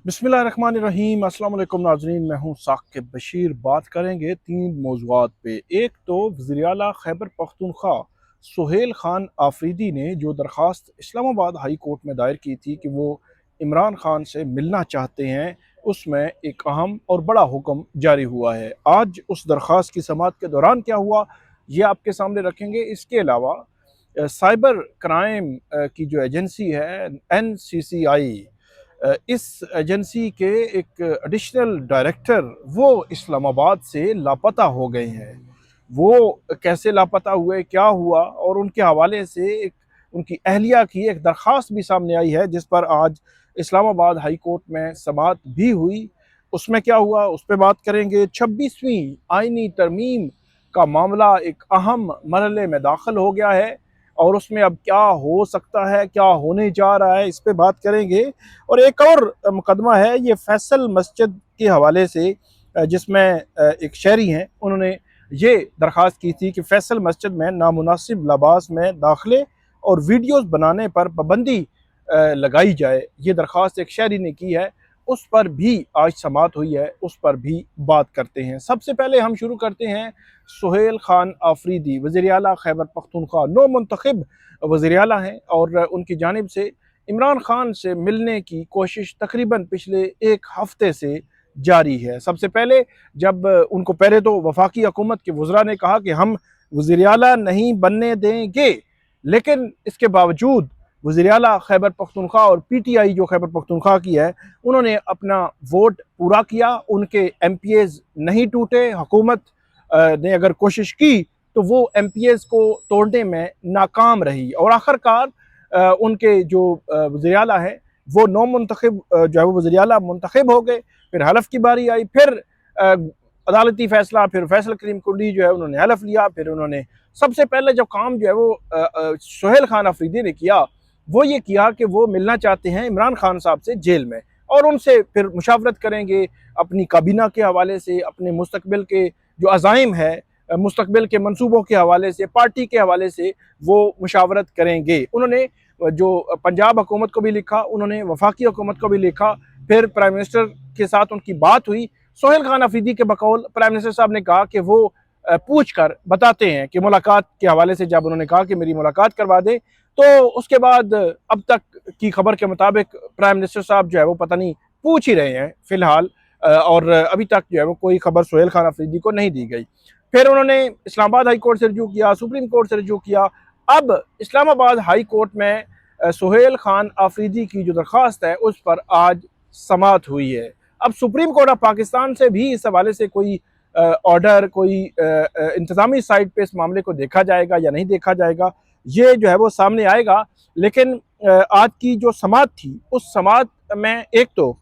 बिस्मिल्लाहिर्रहमानिर्रहीम। अस्सलाम वालेकुम नाज़रीन, मैं हूँ साकिब बशीर। बात करेंगे तीन मौज़ूआत पे। एक तो वज़ीर आला खैबर पख्तूनख्वा सुहेल खान आफरीदी ने जो दरख्वास्त इस्लामाबाद हाई कोर्ट में दायर की थी कि वो इमरान खान से मिलना चाहते हैं, उसमें एक अहम और बड़ा हुक्म जारी हुआ है। आज उस दरख्वास्त की समाअत के दौरान क्या हुआ, ये आपके सामने रखेंगे। इसके अलावा साइबर क्राइम की जो एजेंसी है NCCI, इस एजेंसी के एक एडिशनल डायरेक्टर वो इस्लामाबाद से लापता हो गए हैं। वो कैसे लापता हुए, क्या हुआ, और उनके हवाले से एक उनकी अहलिया की एक दरख्वास्त भी सामने आई है, जिस पर आज इस्लामाबाद हाई कोर्ट में समाअत भी हुई। उसमें क्या हुआ उस पर बात करेंगे। 26वीं आइनी तरमीम का मामला एक अहम मरहले में दाखिल हो गया है और उसमें अब क्या हो सकता है, क्या होने जा रहा है, इस पे बात करेंगे। और एक और मुकदमा है, ये फैसल मस्जिद के हवाले से, जिसमें एक शहरी हैं, उन्होंने ये दरख्वास्त की थी कि फैसल मस्जिद में नामुनासिब लिबास में दाखिले और वीडियोस बनाने पर पाबंदी लगाई जाए। ये दरख्वास्त एक शहरी ने की है, उस पर भी आज समाअत हुई है, उस पर भी बात करते हैं। सबसे पहले हम शुरू करते हैं सुहेल खान आफरीदी, वज़ीर आला खैबर पख्तूनख्वा, नो मुंतखब वज़ीर आला हैं और उनकी जानिब से इमरान खान से मिलने की कोशिश तकरीबन पिछले एक हफ्ते से जारी है। सबसे पहले जब उनको पहले तो वफाकी हुकूमत के वज़रा ने कहा कि हम वज़ीर आला नहीं बनने देंगे, लेकिन इसके बावजूद वज़ीर आला खैबर पख्तूनख्वा और PTI जो खैबर पख्तूनख्वा की है, उन्होंने अपना वोट पूरा किया। उनके MPAs नहीं टूटे। हुकूमत ने अगर कोशिश की तो वो MPAs को तोड़ने में नाकाम रही और आखिरकार उनके जो वज़ीर आला हैं वो नो मुंतखब जो है वो वज़ीर आला मुंतखब हो गए। फिर हलफ की बारी आई, फिर अदालती फैसला, फिर फैसल करीम कुंडी जो है उन्होंने हलफ लिया। फिर उन्होंने सबसे पहले जो काम जो है वो सुहेल खान अफरीदी ने किया, वो ये किया कि वो मिलना चाहते हैं इमरान खान साहब से जेल में और उनसे फिर मुशावरत करेंगे अपनी काबीना के हवाले से, अपने मुस्तकबिल के जो अज़ाइम है, मुस्तकबिल के मंसूबों के हवाले से, पार्टी के हवाले से वो मुशावरत करेंगे। उन्होंने जो पंजाब हुकूमत को भी लिखा, उन्होंने वफाकी हुकूमत को भी लिखा। फिर प्राइम मिनिस्टर के साथ उनकी बात हुई। सुहेल खान अफरीदी के बकौल प्राइम मिनिस्टर साहब ने कहा कि वो पूछ कर बताते हैं कि मुलाकात के हवाले से जब उन्होंने कहा कि मेरी मुलाकात करवा दें, तो उसके बाद अब तक की खबर के मुताबिक प्राइम मिनिस्टर साहब जो है वो पता नहीं पूछ ही रहे हैं फिलहाल, और अभी तक जो है वो कोई खबर सुहेल खान अफरीदी को नहीं दी गई। फिर उन्होंने इस्लामाबाद हाई कोर्ट से रजू किया, सुप्रीम कोर्ट से रजू किया। अब इस्लामाबाद हाई कोर्ट में सुहेल खान आफरीदी की जो दरख्वास्त है उस पर आज समाअत हुई है। अब सुप्रीम कोर्ट ऑफ पाकिस्तान से भी इस हवाले से कोई ऑर्डर, कोई इंतजामी साइड पे इस मामले को देखा जाएगा या नहीं देखा जाएगा, ये जो है वो सामने आएगा। लेकिन आज की जो समाअत थी, उस समाअत में एक तो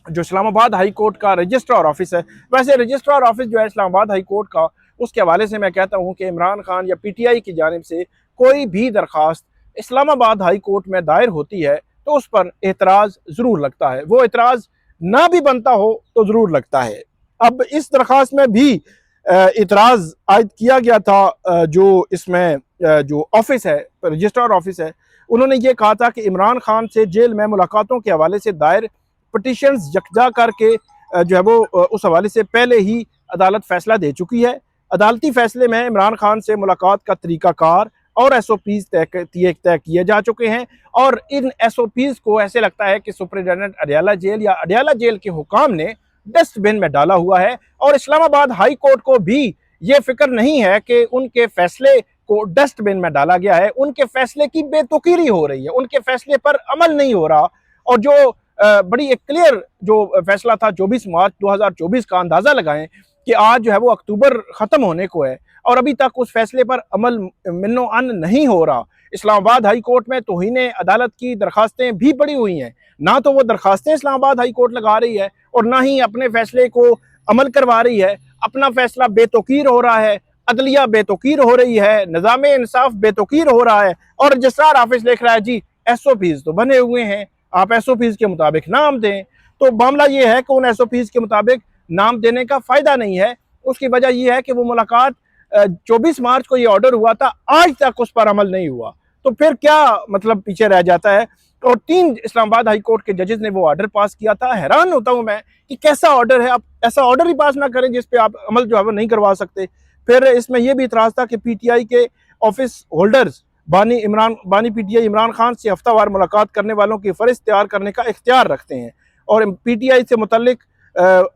जो इस्लामाबाद हाई कोर्ट का रजिस्ट्रार ऑफिस है, वैसे रजिस्ट्रार ऑफिस जो है इस्लामाबाद हाई कोर्ट का, उसके हवाले से मैं कहता हूँ कि इमरान खान या PTI की जानिब से कोई भी दरख्वास्त इस्लामाबाद हाई कोर्ट में दायर होती है तो उस पर एतराज़ ज़रूर लगता है। वो एतराज़ ना भी बनता हो तो ज़रूर लगता है। अब इस दरख्वास्त में भी एतराज़ आयद किया गया था। जो इसमें जो ऑफिस है, रजिस्ट्रार ऑफिस है, उन्होंने ये कहा था कि इमरान खान से जेल में मुलाकातों के हवाले से दायर पटिशन्स यकजा करके जो है वो उस हवाले से पहले ही अदालत फैसला दे चुकी है। अदालती फैसले में इमरान खान से मुलाकात का तरीक़ाकार और SOPs तय किए जा चुके हैं और इन SOPs को ऐसे लगता है कि सुपरिटेंडेंट अडयाला जेल या अडयाला जेल के हुकाम ने डस्टबिन में डाला हुआ है और इस्लामाबाद हाई कोर्ट को भी ये फिक्र नहीं है कि उनके फैसले को डस्टबिन में डाला गया है। उनके फैसले की बेतुकीरी हो रही है, उनके फैसले पर अमल नहीं हो रहा। और जो बड़ी एक क्लियर जो फैसला था 24 मार्च 2024 का, अंदाज़ा लगाएं कि आज जो है वो अक्टूबर ख़त्म होने को है और अभी तक उस फैसले पर अमल मिन्नो अन नहीं हो रहा। इस्लामाबाद हाई कोर्ट में तौहीन अदालत की दरखास्तें भी पड़ी हुई हैं, ना तो वो दरखास्तें इस्लामाबाद हाई कोर्ट लगा रही है और ना ही अपने फैसले को अमल करवा रही है। अपना फैसला बेतौकीर हो रहा है, अदलिया बेतौकीर हो रही है, निज़ाम इंसाफ बेतौकीर हो रहा है और रजिस्ट्रार ऑफिस लिख रहा है जी SOPs तो बने हुए हैं, आप SOPs के मुताबिक नाम दें। तो मामला ये है कि उन SOPs के मुताबिक नाम देने का फ़ायदा नहीं है। उसकी वजह यह है कि वो मुलाकात 24 मार्च को ये ऑर्डर हुआ था, आज तक उस पर अमल नहीं हुआ। तो फिर क्या मतलब पीछे रह जाता है। और 3 इस्लामाबाद हाई कोर्ट के जजेस ने वो ऑर्डर पास किया था। हैरान होता हूं मैं कि कैसा ऑर्डर है, आप ऐसा ऑर्डर ही पास ना करें जिस पे आप अमल जो है वो नहीं करवा सकते। फिर इसमें यह भी इतराज था कि पीटीआई के ऑफिस होल्डर्स बानी पीटीआई इमरान खान से हफ्तावार मुलाकात करने वालों की फहरिस्त तैयार करने का इख्तियार रखते हैं और पीटीआई से मुतल्लिक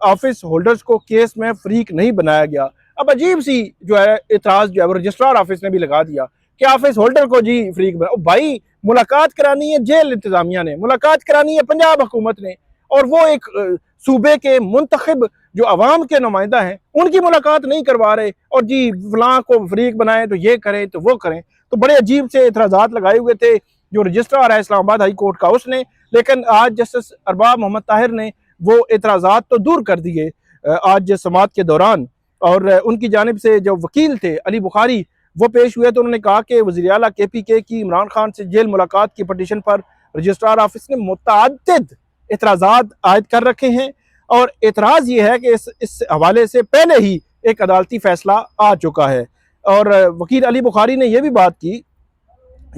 ऑफिस होल्डर्स को केस में फरीक नहीं बनाया गया। अब अजीब सी जो है इतराज जो है वो रजिस्ट्रार ऑफिस ने भी लगा दिया कि ऑफिस होल्डर को जी फरीक बना। भाई, मुलाकात करानी है जेल इंतजामिया ने, मुलाकात करानी है पंजाब हुकूमत ने, और वो एक सूबे के मुंतखब जो अवाम के नुमाइंदा हैं उनकी मुलाकात नहीं करवा रहे और जी फलां को फरीक बनाए तो ये करें तो वो करें। तो बड़े अजीब से इतराजात लगाए हुए थे जो रजिस्ट्रार है इस्लामाबाद हाई कोर्ट का उसने, लेकिन आज जस्टिस अरबाब मोहम्मद ताहिर ने वो इतराजात तो दूर कर दिए आज समाअत के दौरान। और उनकी जानिब से जो वकील थे अली बुखारी वो पेश हुए तो उन्होंने कहा कि वज़ीर आला KPK की इमरान खान से जेल मुलाकात की पटिशन पर रजिस्ट्रार ऑफिस ने मुतअद्दिद इतराज़ात आयद कर रखे हैं और एतराज़ ये है कि इस हवाले से पहले ही एक अदालती फैसला आ चुका है। और वकील अली बुखारी ने यह भी बात की,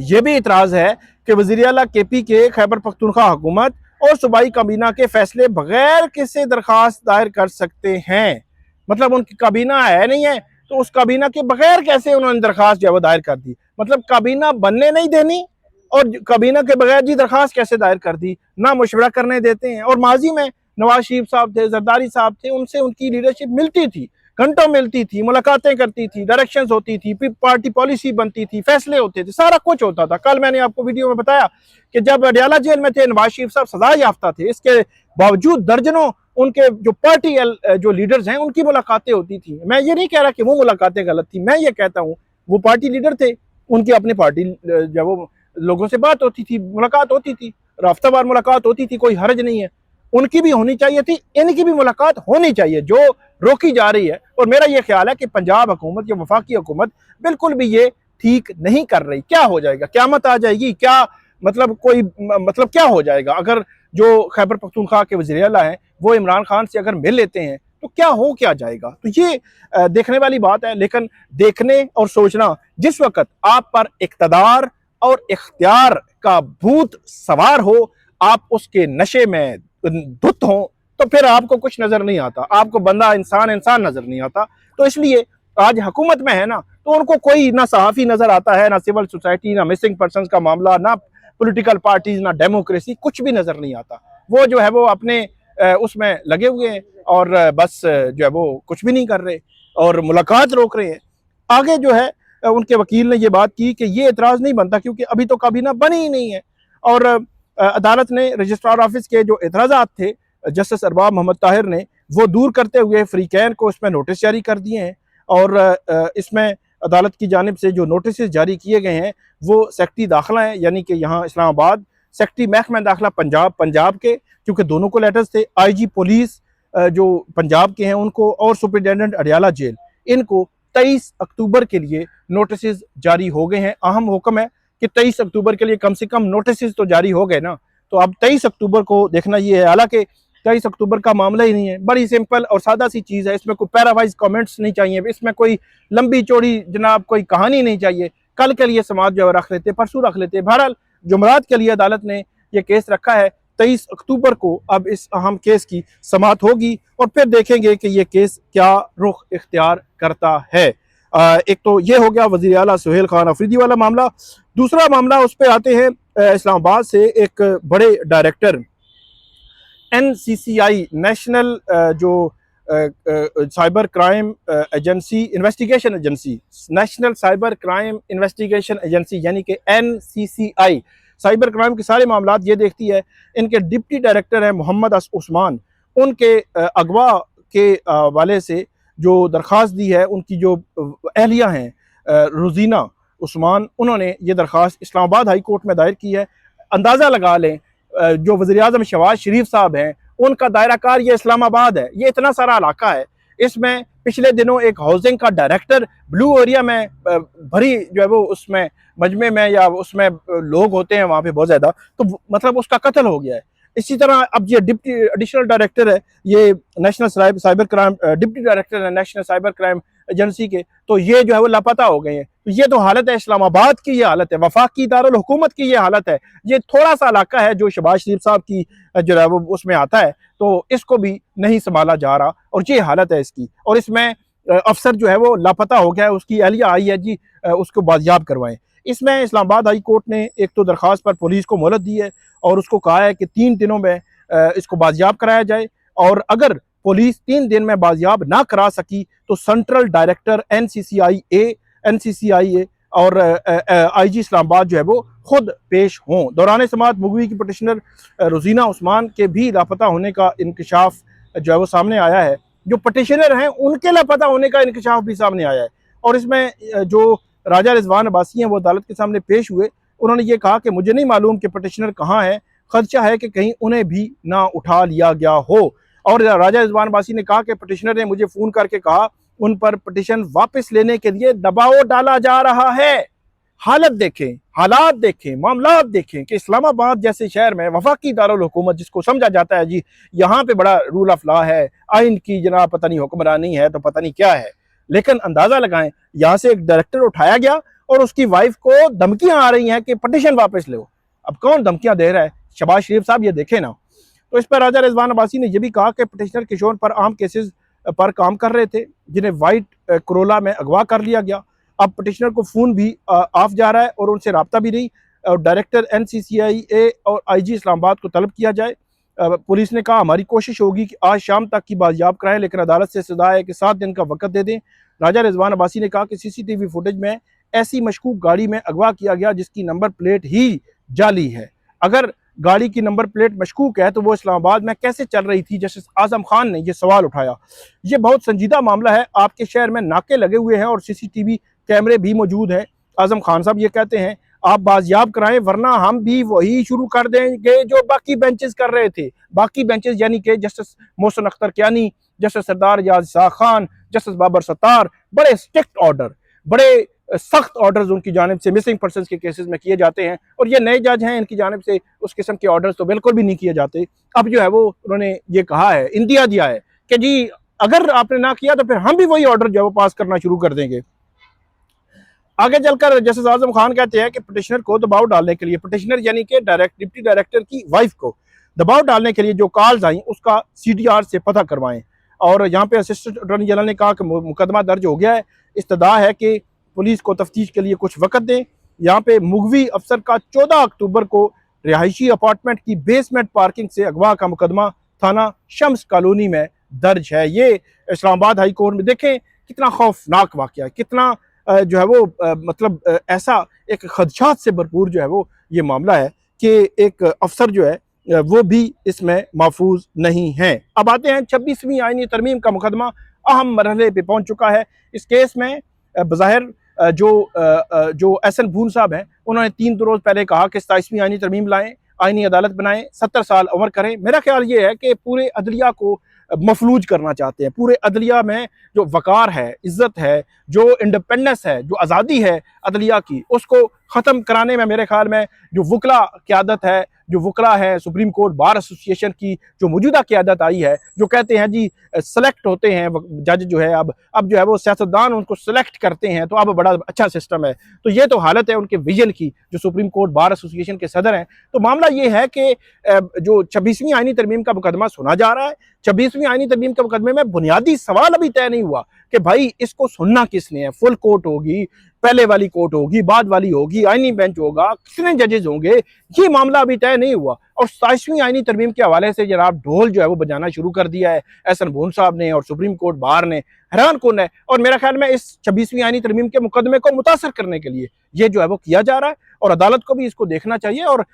यह भी इतराज़ है कि वज़ीर आला KPK खैबर पख्तूनख्वा हुकूमत और सूबाई काबीना के फैसले बगैर किसी दरख्वास्त दायर कर सकते हैं। मतलब उनकी काबीना है नहीं है तो उस काबीना के बगैर कैसे उन्होंने दरखास्त जो है वो दायर कर दी। मतलब काबीना बनने नहीं देनी और काबीना के बगैर जी दरखास्त कैसे दायर कर दी, ना मशवरा करने देते हैं। और माजी में नवाज शरीफ साहब थे, जरदारी साहब थे, उनसे उनकी लीडरशिप मिलती थी, घंटों मिलती थी, मुलाकातें करती थी, डायरेक्शंस होती थी, पार्टी पॉलिसी बनती थी, फैसले होते थे, सारा कुछ होता था। कल मैंने आपको वीडियो में बताया कि जब अडयाला जेल में थे नवाज शरीफ साहब सजा याफ्ता थे, इसके बावजूद दर्जनों उनके जो पार्टी जो लीडर्स हैं उनकी मुलाकातें होती थी। मैं ये नहीं कह रहा कि वो मुलाकातें गलत थी, मैं ये कहता हूँ वो पार्टी लीडर थे, उनकी अपनी पार्टी जब वो लोगों से बात होती थी, मुलाकात होती थी, हफ्तावार मुलाकात होती थी, कोई हर्ज नहीं है। उनकी भी होनी चाहिए थी, इनकी भी मुलाकात होनी चाहिए जो रोकी जा रही है। और मेरा ये ख्याल है कि पंजाब हुकूमत या वफाकी हुकूमत बिल्कुल भी ये ठीक नहीं कर रही। क्या हो जाएगा, क़यामत आ जाएगी क्या, मतलब कोई मतलब क्या हो जाएगा अगर जो खैबर पख्तूनख्वा के वज़ीर आला हैं वो इमरान खान से अगर मिल लेते हैं तो क्या जाएगा। तो ये देखने वाली बात है। लेकिन देखने और सोचना, जिस वक्त आप पर इक़्तिदार और इख्तियार का भूत सवार हो, आप उसके नशे में धुत हो, तो फिर आपको कुछ नजर नहीं आता, आपको बंदा इंसान नजर नहीं आता। तो इसलिए आज हुकूमत में है ना, तो उनको कोई ना सहाफ़ी नजर आता है, ना सिविल सोसाइटी, ना मिसिंग पर्सन का मामला, ना पॉलिटिकल पार्टीज, ना डेमोक्रेसी, कुछ भी नजर नहीं आता। वो जो है वो अपने उसमें लगे हुए हैं और बस जो है वो कुछ भी नहीं कर रहे और मुलाकात रोक रहे हैं। आगे जो है उनके वकील ने ये बात की कि ये एतराज़ नहीं बनता क्योंकि अभी तो काबीना बनी ही नहीं है। और अदालत ने रजिस्ट्रार ऑफिस के जो एतराज़ात थे जस्टिस अरबाब मोहम्मद ताहिर ने वो दूर करते हुए फ्रीकैन को इसमें नोटिस जारी कर दिए हैं। और इसमें अदालत की जानिब से जो नोटिस जारी किए गए हैं वो सेक्रेटरी दाखिला है, यानी कि यहाँ इस्लामाबाद, सेक्रेटरी महकमा दाखिला पंजाब के, क्योंकि दोनों को लेटर्स थे, IG पुलिस जो पंजाब के हैं उनको, और सुपरिटेंडेंट अडयाला जेल, इनको 23 अक्टूबर के लिए नोटिस जारी हो गए हैं। अहम हुक्म है कि 23 अक्टूबर के लिए कम से कम नोटिस तो जारी हो गए ना, तो अब 23 अक्टूबर को देखना ये है। हालांकि 23 अक्टूबर का मामला ही नहीं है, बड़ी सिंपल और सादा सी चीज़ है, इसमें कोई पैरावाइज कमेंट्स नहीं चाहिए, इसमें कोई लंबी चौड़ी जनाब कोई कहानी नहीं चाहिए। कल के लिए समाज जो रख लेते, परसों रख लेते। बहरहाल जुमरात के लिए अदालत ने यह केस रखा है 23 अक्टूबर को। अब इस अहम केस की समाअत होगी और फिर देखेंगे कि यह केस क्या रुख इख्तियार करता है। एक तो ये हो गया वज़ीर आला सुहेल खान अफरीदी वाला मामला। दूसरा मामला, उस पर आते हैं इस्लामाबाद से एक बड़े डायरेक्टर NCCI नेशनल जो cyber crime agency investigation agency, national cyber crime investigation agency यानी कि NCCI साइबर क्राइम के सारे मामला ये देखती है। इनके डिप्टी डायरेक्टर हैं मोहम्मद उस्मान, उनके अगवा के वाले से जो दरख्वास्त दी है, उनकी जो अहलिया हैं रोजीना उस्मान, उन्होंने ये दरख्वास्त इस्लामाबाद हाई कोर्ट में दायर की है। अंदाज़ा लगा लें जो वज़ीर आज़म शहबाज शरीफ साहब हैं उनका दायरा कार ये इस्लामाबाद है, ये इतना सारा इलाका है। इसमें पिछले दिनों एक हाउसिंग का डायरेक्टर ब्लू एरिया में भरी जो है वो उसमें मजमे में या उसमें लोग होते हैं वहाँ पे बहुत ज़्यादा, तो मतलब उसका कत्ल हो गया है। इसी तरह अब ये डिप्टी एडिशनल डायरेक्टर है, ये national cyber crime deputy director है नेशनल साइबर क्राइम एजेंसी के, तो ये जो है वो लापता हो गए हैं। तो ये तो हालत है इस्लामाबाद की, ये हालत है वफाकी दारुल हुकूमत की, ये हालत है। ये थोड़ा सा इलाका है जो शहबाज शरीफ साहब की जो है वो उसमें आता है, तो इसको भी नहीं संभाला जा रहा और ये हालत है इसकी। और इसमें अफसर जो है वो लापता हो गया है, उसकी अहलिया आई है जी उसको बाजियाब करवाएं। इसमें इस्लामाबाद हाई कोर्ट ने एक तो दरख्वास्त पर पुलिस को मोहलत दी है और उसको कहा है कि 3 दिनों में इसको बाजियाब कराया जाए, और अगर पुलिस 3 दिन में बाजियाब ना करा सकी तो सेंट्रल डायरेक्टर एनसीसीआईए और आईजी इस्लामाबाद जो है वो खुद पेश हों। दौरान समाअत मुगवी की पटिशनर रोजीना उस्मान के भी लापता होने का इंकशाफ जो है वो सामने आया है। जो पटिशनर हैं उनके लापता होने का इंकशाफ भी सामने आया है। और इसमें जो राजा रिजवान अब्बासी हैं वो अदालत के सामने पेश हुए। उन्होंने ये कहा कि मुझे नहीं मालूम कि पटिशनर कहाँ है, खदशा है कि कहीं उन्हें भी ना उठा लिया गया हो। और राजा रिजवान अब्बासी ने कहा कि पटिशनर ने मुझे फ़ोन करके कहा उन पर पटिशन वापस लेने के लिए दबाव डाला जा रहा है। हालत देखें, हालात देखें, मामलात देखें कि इस्लामाबाद जैसे शहर में वफाकी दारुल हुकूमत जिसको समझा जाता है जी यहाँ पे बड़ा रूल ऑफ लॉ है, आइन की जनाब पता नहीं हुक्मरानी है तो पता नहीं क्या है, लेकिन अंदाजा लगाएं यहाँ से एक डायरेक्टर उठाया गया और उसकी वाइफ को धमकियां आ रही हैं कि पटिशन वापस लो। अब कौन धमकियां दे रहा है? शहबाज शरीफ साहब, ये देखें ना। तो इस पर राजा रिजवान अब्बासी ने यह भी कहा कि पटिशनर किशोर पर आम केसेस पर काम कर रहे थे जिन्हें वाइट करोला में अगवा कर लिया गया। अब पटिशनर को फ़ोन भी ऑफ जा रहा है और उनसे रब्ता भी नहीं। और डायरेक्टर एनसीसीआईए और आईजी इस्लामाबाद को तलब किया जाए। पुलिस ने कहा हमारी कोशिश होगी कि आज शाम तक की बाजियाब कराएं, लेकिन अदालत से सदा है कि 7 दिन का वक्त दे दें। राजा रिजवान अब्बासी ने कहा कि सीसीटीवी फुटेज में ऐसी मशकूक गाड़ी में अगवा किया गया जिसकी नंबर प्लेट ही जाली है। अगर गाड़ी की नंबर प्लेट मशकूक है तो वो इस्लामाबाद में कैसे चल रही थी? जस्टिस आजम खान ने यह सवाल उठाया। ये बहुत संजीदा मामला है, आपके शहर में नाके लगे हुए हैं और सीसीटीवी कैमरे भी मौजूद हैं। आजम खान साहब ये कहते हैं आप बाजियाब कराएं वरना हम भी वही शुरू कर देंगे जो बाकी बेंचेस कर रहे थे। बाकी बेंचेस यानी कि जस्टिस मोहसिन अख्तर कियानी, जस्टिस सरदार एजाज शाह खान, जस्टिस बाबर सत्तार, बड़े स्ट्रिक्ट ऑर्डर, बड़े सख्त ऑर्डर्स उनकी जानिब से मिसिंग पर्सन के केसेस में किए जाते हैं। और ये नए जज हैं, इनकी जानिब से उस किस्म के ऑर्डर्स तो बिल्कुल भी नहीं किए जाते। अब जो है वो उन्होंने ये कहा है, इंदिया दिया है कि जी अगर आपने ना किया तो फिर हम भी वही ऑर्डर जो है वो पास करना शुरू कर देंगे। आगे चलकर जस्टिस आजम खान कहते हैं कि पटिशनर को दबाव डालने के लिए, पटिशनर यानी कि डिप्टी डायरेक्टर की वाइफ को दबाव डालने के लिए जो कॉल्स आई उसका सीडीआर से पता करवाएं। और यहाँ पे असिस्टेंट अटॉर्नी जनरल ने कहा कि मुकदमा दर्ज हो गया है, इस्तदा है कि पुलिस को तफ्तीश के लिए कुछ वक्त दें। यहाँ पे मुगवी अफसर का 14 अक्टूबर को रिहायशी अपार्टमेंट की बेसमेंट पार्किंग से अगवा का मुकदमा थाना शम्स कॉलोनी में दर्ज है। ये इस्लामाबाद हाई कोर्ट में देखें कितना खौफनाक वाक़या है, कितना जो है वो मतलब ऐसा एक खदशात से भरपूर जो है वो ये मामला है कि एक अफसर जो है वो भी इसमें महफूज नहीं है। अब आते हैं 26वीं आईनी तरमीम का मुकदमा अहम मरहले पे पहुंच चुका है। इस केस में बज़ाहिर जो एहसन भून साहब हैं उन्होंने 3 रोज़ पहले कहा कि 27वीं आईनी तरमीम लाएं, आईनी अदालत बनाएं, 70 साल उम्र करें। मेरा ख्याल ये है कि पूरे अदलिया को मफलूज करना चाहते हैं। पूरे अदलिया में जो वकार है, इज्जत है, जो इंडिपेंडेंस है, जो आज़ादी है अदलिया की, उसको ख़त्म कराने में मेरे ख्याल में जो वकला क़यादत है, जो वकला है सुप्रीम कोर्ट बार एसोसिएशन की जो मौजूदा क़यादत आई है, जो कहते हैं जी सेलेक्ट होते हैं जज जो है, अब जो है वो सियासतदान उनको सेलेक्ट करते हैं, तो अब बड़ा अच्छा सिस्टम है। तो ये तो हालत है उनके विजन की, जो सुप्रीम कोर्ट बार एसोसिएशन के सदर हैं। तो मामला ये है कि जो 26वीं आईनी तरमीम का मुकदमा सुना जा रहा है, 26वीं आईनी तरमीम के मुकदमे में बुनियादी सवाल अभी तय नहीं हुआ कि भाई इसको सुनना किसने है। फुल कोर्ट होगी, पहले वाली कोर्ट होगी, बाद वाली होगी, आईनी बेंच होगा, कितने जजेस होंगे, ये मामला अभी तय नहीं हुआ। और 27वीं आईनी तरमीम के हवाले से जनाब ढोल जो है वो बजाना शुरू कर दिया है एहसन भून साहब ने और सुप्रीम कोर्ट बार ने। हैरान कौन है। और मेरा ख्याल में इस 26वीं आईनी तरमीम के मुकदमे को मुतासर करने के लिए ये जो है वो किया जा रहा है और अदालत को भी इसको देखना चाहिए। और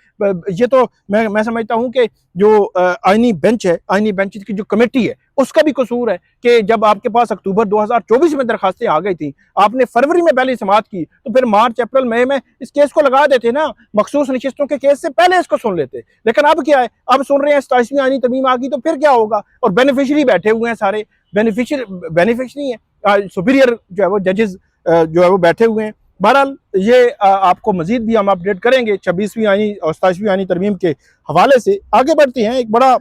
ये तो मैं समझता हूँ कि जो आईनी बेंच है, आईनी बेंच की जो कमेटी है, उसका भी कसूर है कि जब आपके पास अक्टूबर 2024 में दरखास्तें आ गई थी, आपने फरवरी में पहले समाअत की, तो फिर मार्च अप्रैल मई में इस केस को लगा देते ना, मखसूस नशिस्तों के केस से पहले इसको सुन लेते। लेकिन अब क्या है, अब सुन रहे हैं 27वीं आईनी तरमीम आ गई तो फिर क्या होगा। और बेनिफिशरी बैठे हुए हैं सारे, बेनिफिशरी है सुपीरियर जो है वो जजेस जो है वो बैठे हुए हैं। बहरहाल ये आपको मजीद भी हम अपडेट करेंगे 26वीं आईनी और 27वीं आईनी तरमीम के हवाले से। आगे बढ़ते हैं। एक बड़ा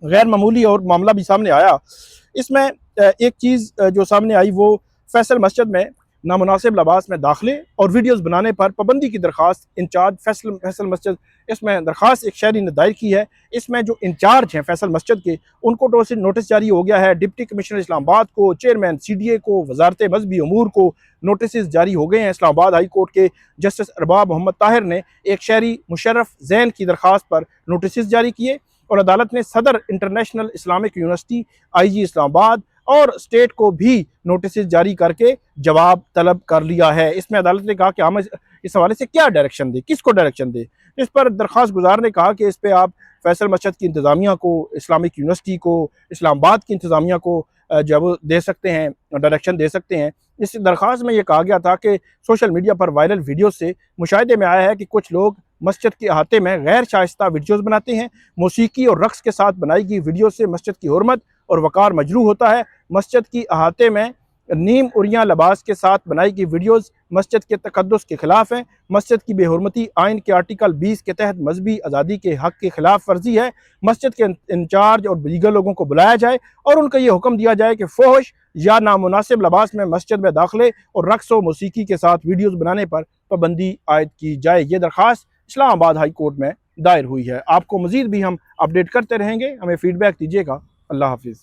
गैर मामूली और मामला भी सामने आया। इसमें एक चीज़ जो सामने आई वो फैसल मस्जिद में नामुनासिब लिबास में दाखिले और वीडियोज़ बनाने पर पाबंदी की दरख्वास्त इंचार्ज फैसल मस्जिद, इसमें दरख्वास्त एक शहरी ने दायर की है। इसमें जो इंचार्ज हैं फैसल मस्जिद के, उनको नोटिस जारी हो गया है। डिप्टी कमिश्नर इस्लामाबाद को, चेयरमैन CDA को, वजारत मजहबी अमूर को नोटिस जारी हो गए हैं। इस्लामाबाद हाई कोर्ट के जस्टिस अरबाब मोहम्मद ताहिर ने एक शहरी मुशर्रफ जैन की दरख्वास्त पर नोटिस जारी किए और अदालत ने सदर international Islamic university, IG Islamabad और स्टेट को भी नोटिस जारी करके जवाब तलब कर लिया है। इसमें अदालत ने कहा कि हम इस हवाले से क्या डायरेक्शन दें, किसको डायरेक्शन दें। इस पर दरख्वास्त गुजार ने कहा कि इस पर आप फैसल मस्जिद की इंतज़ामिया को, इस्लामिक यूनिवर्सिटी को, इस्लामाबाद की इंतज़ामिया को जो वो दे सकते हैं, डायरेक्शन दे सकते हैं। इस दरख्वास्त में ये कहा गया था कि सोशल मीडिया पर वायरल वीडियो से मुशाहिदे में आया है कि कुछ लोग मस्जिद के अहाते में गैर शाइस्ता वीडियोज़ बनाते हैं। मौसीकी और रक्स के साथ बनाई गई वीडियो से मस्जिद की हुर्मत और वक़ार मजरूह होता है। मस्जिद की अहाते में नीम उरिया लिबास के साथ बनाई गई वीडियोज़ मस्जिद के तकद्दुस के खिलाफ हैं। मस्जिद की बेहुरमती आइन के आर्टिकल 20 के तहत मजहबी आज़ादी के हक़ के खिलाफ वर्जी है। मस्जिद के इंचार्ज और दीगर लोगों को बुलाया जाए और उनको ये हुक्म दिया जाए कि फ़ोहश या नामुनासिब लिबास में मस्जिद में दाखिले और रक्स व मौसीकी के साथ वीडियोज़ बनाने पर पाबंदी आयद की जाए। ये दरख्वास्त इस्लामाबाद हाई कोर्ट में दायर हुई है। आपको मज़ीद भी हम अपडेट करते रहेंगे, हमें फ़ीडबैक दीजिएगा। अल्लाह हाफिज़।